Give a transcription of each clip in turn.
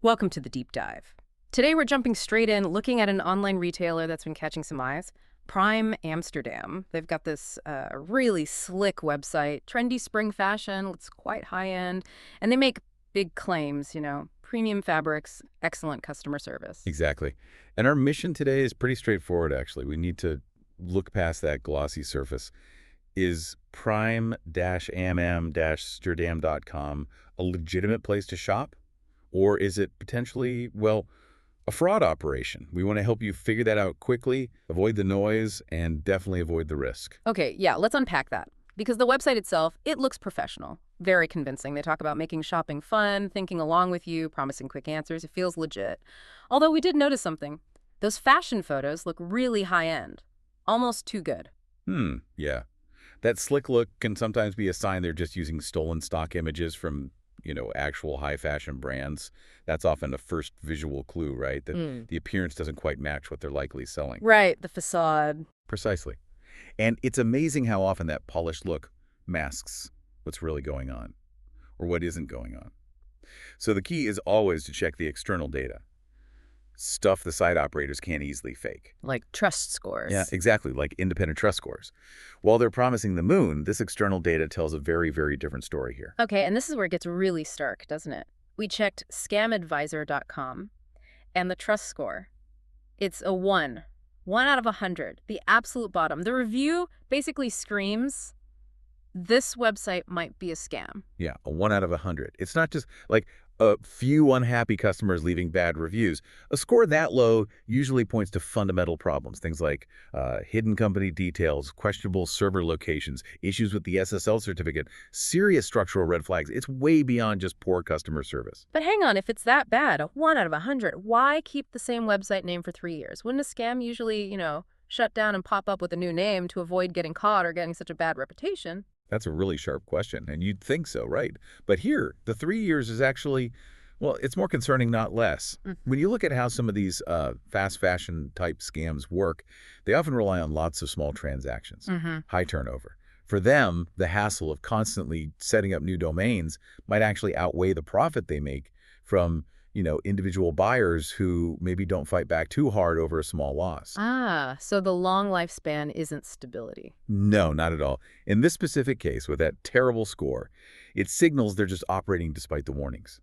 Welcome to the deep dive. Today we're jumping straight in, looking at an online retailer that's been catching some eyes, Prime Amsterdam. They've got this really slick website, trendy spring fashion, it's quite high-end, and they make big claims, premium fabrics, excellent customer service. Exactly. And our mission today is pretty straightforward, actually. We need to look past that glossy surface. Is prime-am-sterdam.com a legitimate place to shop? Or is it potentially, well, a fraud operation? We want to help you figure that out quickly, avoid the noise, and definitely avoid the risk. Okay, yeah, let's unpack that. Because the website itself, it looks professional, very convincing. They talk about making shopping fun, thinking along with you, promising quick answers. It feels legit. Although we did notice something. Those fashion photos look really high-end, almost too good. Yeah. That slick look can sometimes be a sign they're just using stolen stock images from, actual high fashion brands. That's often a first visual clue, right? That the appearance doesn't quite match what they're likely selling. Right, the facade. Precisely. And it's amazing how often that polished look masks what's really going on or what isn't going on. So the key is always to check the external data. Stuff the site operators can't easily fake. Like trust scores. Yeah, exactly, like independent trust scores. While they're promising the moon, this external data tells a very, very different story here. Okay, and this is where it gets really stark, doesn't it? We checked scamadvisor.com, and the trust score, it's a 1. 1 out of 100, the absolute bottom. The review basically screams, this website might be a scam. Yeah, a 1 out of 100. It's not just like a few unhappy customers leaving bad reviews. A score that low usually points to fundamental problems, things like hidden company details, questionable server locations, issues with the SSL certificate, serious structural red flags. It's way beyond just poor customer service. But hang on, if it's that bad, a 1 out of 100, why keep the same website name for 3 years? Wouldn't a scam usually, shut down and pop up with a new name to avoid getting caught or getting such a bad reputation? That's a really sharp question, and you'd think so, right? But here, the 3 years is actually, well, it's more concerning, not less. When you look at how some of these fast fashion type scams work, they often rely on lots of small transactions, high turnover. For them, the hassle of constantly setting up new domains might actually outweigh the profit they make from, individual buyers who maybe don't fight back too hard over a small loss. Ah, so the long lifespan isn't stability. No, not at all. In this specific case, with that terrible score, it signals they're just operating despite the warnings.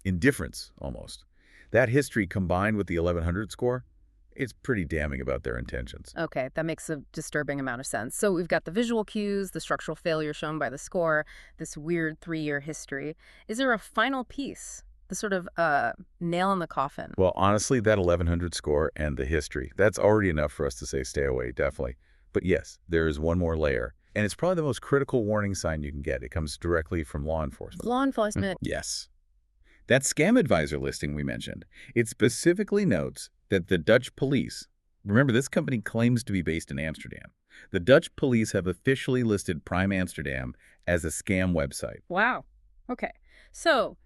Indifference, almost. That history combined with the 1100 score, it's pretty damning about their intentions. Okay, that makes a disturbing amount of sense. So we've got the visual cues, the structural failure shown by the score, this weird 3-year history. Is there a final piece? The sort of nail in the coffin? Well, honestly, that 1100 score and the history, that's already enough for us to say stay away, definitely. But yes, there is one more layer. And it's probably the most critical warning sign you can get. It comes directly from law enforcement. Law enforcement. Yes. That scam advisor listing we mentioned, it specifically notes that the Dutch police, remember this company claims to be based in Amsterdam, the Dutch police have officially listed Prime Amsterdam as a scam website. Wow. Okay. So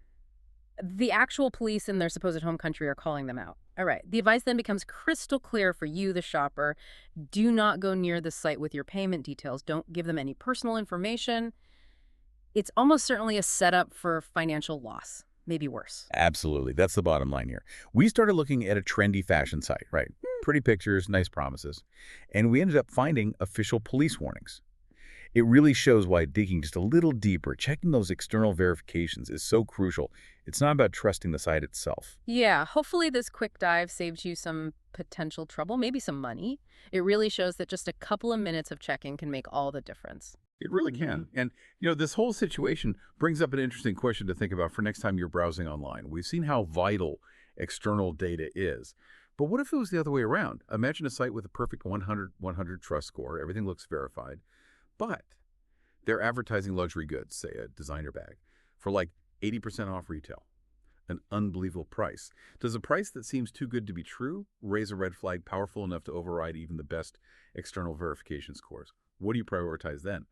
the actual police in their supposed home country are calling them out. All right. The advice then becomes crystal clear for you, the shopper. Do not go near the site with your payment details. Don't give them any personal information. It's almost certainly a setup for financial loss, maybe worse. Absolutely. That's the bottom line here. We started looking at a trendy fashion site, right? Pretty pictures, nice promises. And we ended up finding official police warnings. It really shows why digging just a little deeper, checking those external verifications is so crucial. It's not about trusting the site itself. Yeah, hopefully this quick dive saved you some potential trouble, maybe some money. It really shows that just a couple of minutes of checking can make all the difference. It really can. And, this whole situation brings up an interesting question to think about for next time you're browsing online. We've seen how vital external data is. But what if it was the other way around? Imagine a site with a perfect 100 trust score. Everything looks verified. But they're advertising luxury goods, say a designer bag, for like 80% off retail. An unbelievable price. Does a price that seems too good to be true raise a red flag powerful enough to override even the best external verification scores? What do you prioritize then?